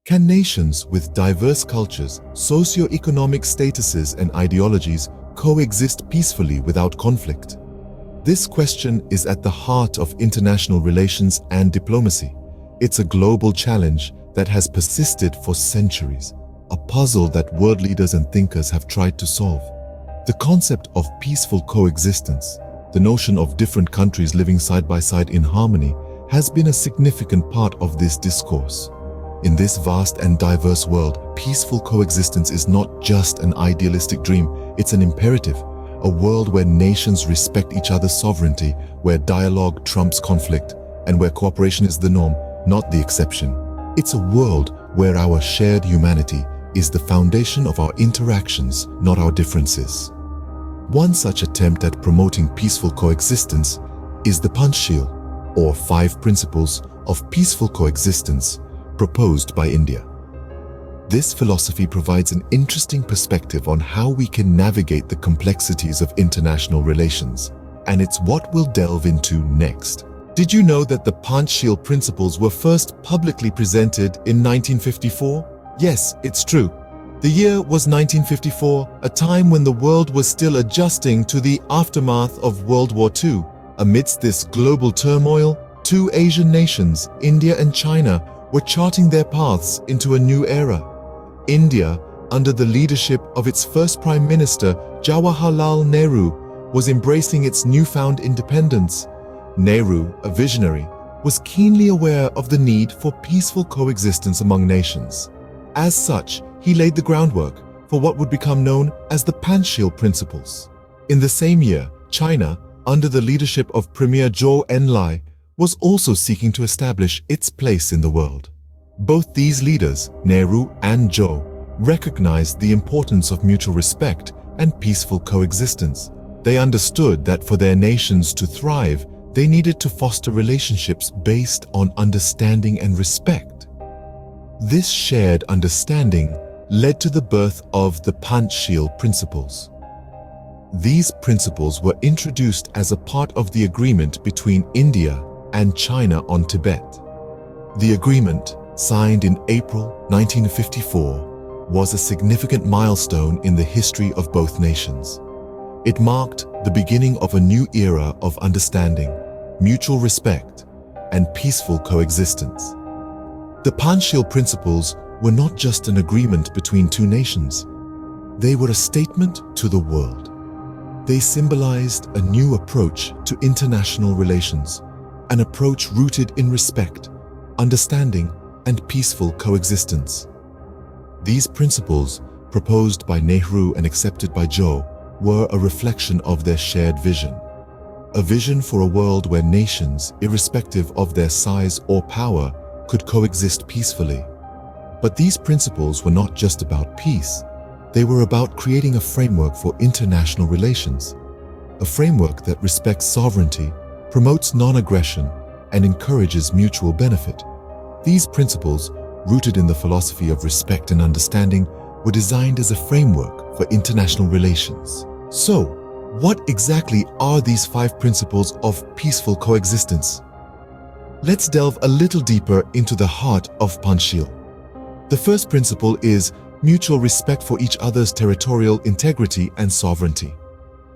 Can nations with diverse cultures, socio-economic statuses, and ideologies coexist peacefully without conflict? This question is at the heart of international relations and diplomacy. It's a global challenge that has persisted for centuries, a puzzle that world leaders and thinkers have tried to solve. The concept of peaceful coexistence, the notion of different countries living side by side in harmony, has been a significant part of this discourse. In this vast and diverse world, peaceful coexistence is not just an idealistic dream, it's an imperative. A world where nations respect each other's sovereignty, where dialogue trumps conflict, and where cooperation is the norm, not the exception. It's a world where our shared humanity is the foundation of our interactions, not our differences. One such attempt at promoting peaceful coexistence is the Panchsheel, or 5 Principles of Peaceful Coexistence, proposed by India. This philosophy provides an interesting perspective on how we can navigate the complexities of international relations, and it's what we'll delve into next. Did you know that the Panchsheel principles were first publicly presented in 1954? Yes, it's true. The year was 1954, a time when the world was still adjusting to the aftermath of World War II. Amidst this global turmoil, 2 Asian nations, India and China, were charting their paths into a new era. India, under the leadership of its first Prime Minister, Jawaharlal Nehru, was embracing its newfound independence. Nehru, a visionary, was keenly aware of the need for peaceful coexistence among nations. As such, he laid the groundwork for what would become known as the Panchsheel Principles. In the same year, China, under the leadership of Premier Zhou Enlai, was also seeking to establish its place in the world. Both these leaders, Nehru and Zhou, recognized the importance of mutual respect and peaceful coexistence. They understood that for their nations to thrive, they needed to foster relationships based on understanding and respect. This shared understanding led to the birth of the Panchsheel Principles. These principles were introduced as a part of the agreement between India and China on Tibet. The agreement, signed in April 1954, was a significant milestone in the history of both nations. It marked the beginning of a new era of understanding, mutual respect, and peaceful coexistence. The Panchsheel Principles were not just an agreement between 2 nations. They were a statement to the world. They symbolized a new approach to international relations, an approach rooted in respect, understanding, and peaceful coexistence. These principles, proposed by Nehru and accepted by Zhou, were a reflection of their shared vision. A vision for a world where nations, irrespective of their size or power, could coexist peacefully. But these principles were not just about peace. They were about creating a framework for international relations, a framework that respects sovereignty, promotes non-aggression, and encourages mutual benefit. These principles, rooted in the philosophy of respect and understanding, were designed as a framework for international relations. So, what exactly are these 5 principles of peaceful coexistence? Let's delve a little deeper into the heart of Panchsheel. The first principle is mutual respect for each other's territorial integrity and sovereignty.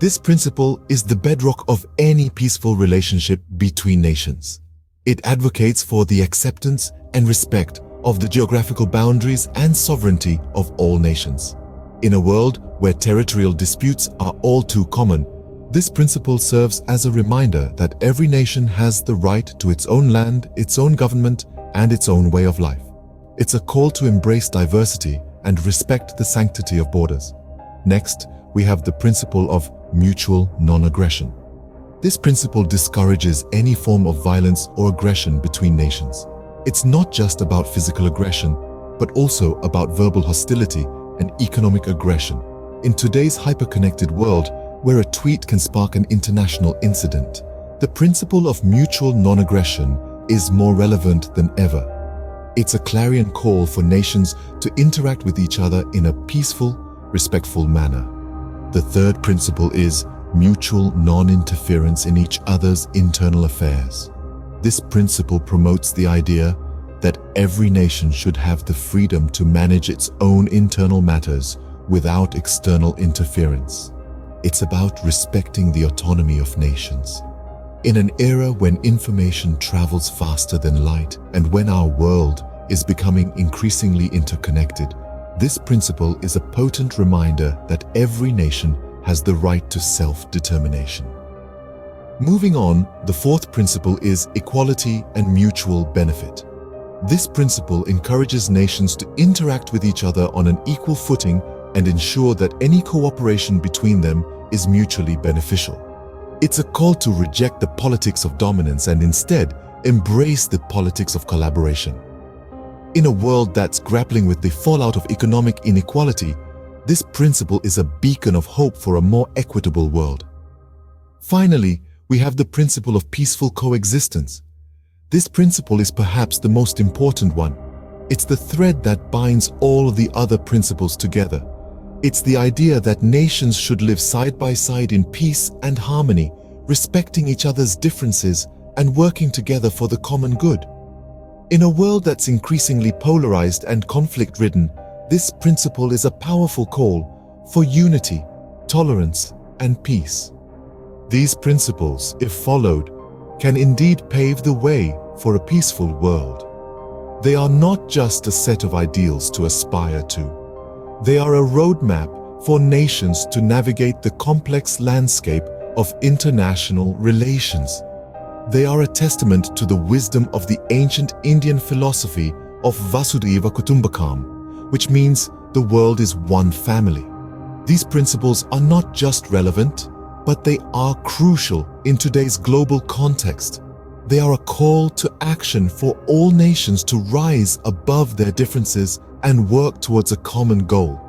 This principle is the bedrock of any peaceful relationship between nations. It advocates for the acceptance and respect of the geographical boundaries and sovereignty of all nations. In a world where territorial disputes are all too common, this principle serves as a reminder that every nation has the right to its own land, its own government, and its own way of life. It's a call to embrace diversity and respect the sanctity of borders. Next, we have the principle of mutual non-aggression. This principle discourages any form of violence or aggression between nations. It's not just about physical aggression, but also about verbal hostility and economic aggression. In today's hyper-connected world, where a tweet can spark an international incident, the principle of mutual non-aggression is more relevant than ever. It's a clarion call for nations to interact with each other in a peaceful, respectful manner. The third principle is mutual non-interference in each other's internal affairs. This principle promotes the idea that every nation should have the freedom to manage its own internal matters without external interference. It's about respecting the autonomy of nations. In an era when information travels faster than light and when our world is becoming increasingly interconnected, this principle is a potent reminder that every nation has the right to self-determination. Moving on, the fourth principle is equality and mutual benefit. This principle encourages nations to interact with each other on an equal footing and ensure that any cooperation between them is mutually beneficial. It's a call to reject the politics of dominance and instead embrace the politics of collaboration. In a world that's grappling with the fallout of economic inequality, this principle is a beacon of hope for a more equitable world. Finally, we have the principle of peaceful coexistence. This principle is perhaps the most important one. It's the thread that binds all of the other principles together. It's the idea that nations should live side by side in peace and harmony, respecting each other's differences and working together for the common good. In a world that's increasingly polarized and conflict-ridden, this principle is a powerful call for unity, tolerance, and peace. These principles, if followed, can indeed pave the way for a peaceful world. They are not just a set of ideals to aspire to. They are a roadmap for nations to navigate the complex landscape of international relations. They are a testament to the wisdom of the ancient Indian philosophy of Vasudhaiva Kutumbakam, which means the world is one family. These principles are not just relevant, but they are crucial in today's global context. They are a call to action for all nations to rise above their differences and work towards a common goal: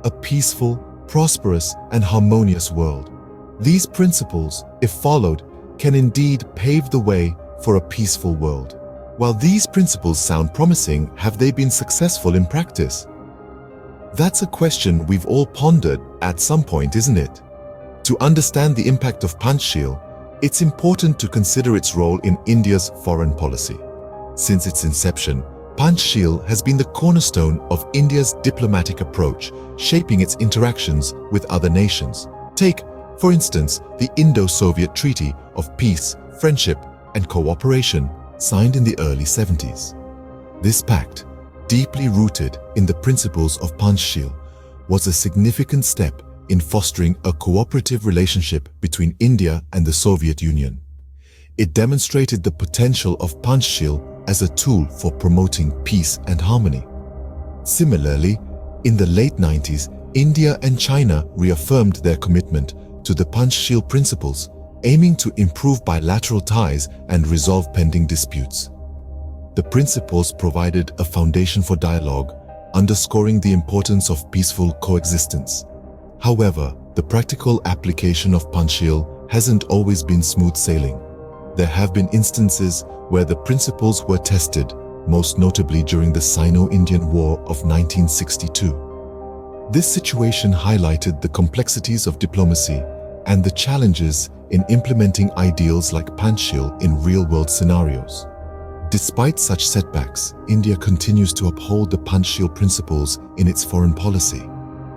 a peaceful, prosperous, and harmonious world. These principles, if followed, can indeed pave the way for a peaceful world. While these principles sound promising, have they been successful in practice? That's a question we've all pondered at some point, isn't it? To understand the impact of Panchsheel, it's important to consider its role in India's foreign policy. Since its inception, Panchsheel has been the cornerstone of India's diplomatic approach, shaping its interactions with other nations. Take, for instance, the Indo-Soviet Treaty of Peace, Friendship, and Cooperation, signed in the early 70s. This pact, deeply rooted in the principles of Panchsheel, was a significant step in fostering a cooperative relationship between India and the Soviet Union. It demonstrated the potential of Panchsheel as a tool for promoting peace and harmony. Similarly, in the late 90s, India and China reaffirmed their commitment to the Panchsheel principles, aiming to improve bilateral ties and resolve pending disputes. The principles provided a foundation for dialogue, underscoring the importance of peaceful coexistence. However, the practical application of Panchsheel hasn't always been smooth sailing. There have been instances where the principles were tested, most notably during the Sino-Indian War of 1962. This situation highlighted the complexities of diplomacy and the challenges in implementing ideals like Panchsheel in real-world scenarios. Despite such setbacks, India continues to uphold the Panchsheel principles in its foreign policy.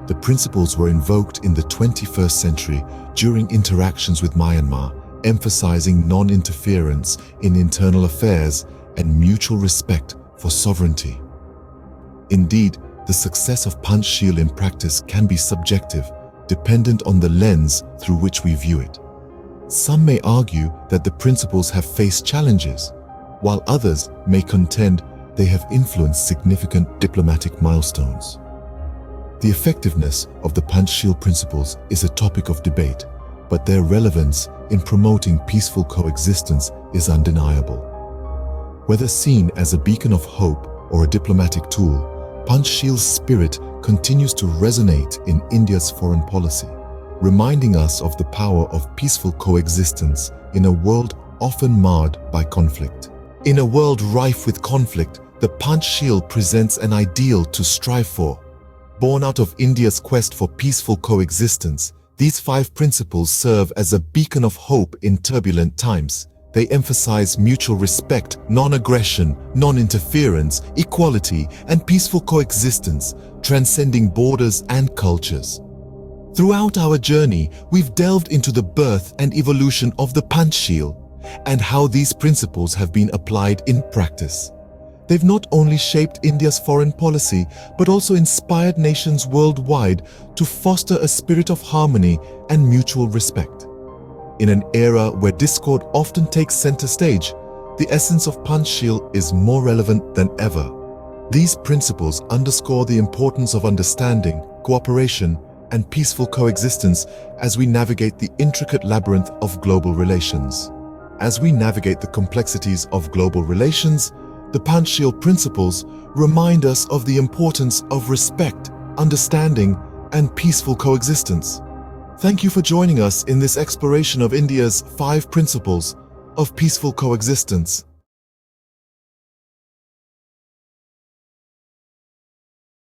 The principles were invoked in the 21st century during interactions with Myanmar, emphasizing non-interference in internal affairs and mutual respect for sovereignty. Indeed, the success of Panchsheel in practice can be subjective, dependent on the lens through which we view it. Some may argue that the principles have faced challenges, while others may contend they have influenced significant diplomatic milestones. The effectiveness of the Panchsheel principles is a topic of debate, but their relevance in promoting peaceful coexistence is undeniable. Whether seen as a beacon of hope or a diplomatic tool, Panchsheel's spirit continues to resonate in India's foreign policy, reminding us of the power of peaceful coexistence in a world often marred by conflict. In a world rife with conflict, the Panchsheel presents an ideal to strive for. Born out of India's quest for peaceful coexistence, these 5 principles serve as a beacon of hope in turbulent times. They emphasize mutual respect, non-aggression, non-interference, equality, and peaceful coexistence, transcending borders and cultures. Throughout our journey, we've delved into the birth and evolution of the Panchsheel and how these principles have been applied in practice. They've not only shaped India's foreign policy, but also inspired nations worldwide to foster a spirit of harmony and mutual respect. In an era where discord often takes center stage, the essence of Panchsheel is more relevant than ever. These principles underscore the importance of understanding, cooperation, and peaceful coexistence as we navigate the intricate labyrinth of global relations. As we navigate the complexities of global relations, the Panchsheel principles remind us of the importance of respect, understanding, and peaceful coexistence. Thank you for joining us in this exploration of India's 5 principles of peaceful coexistence.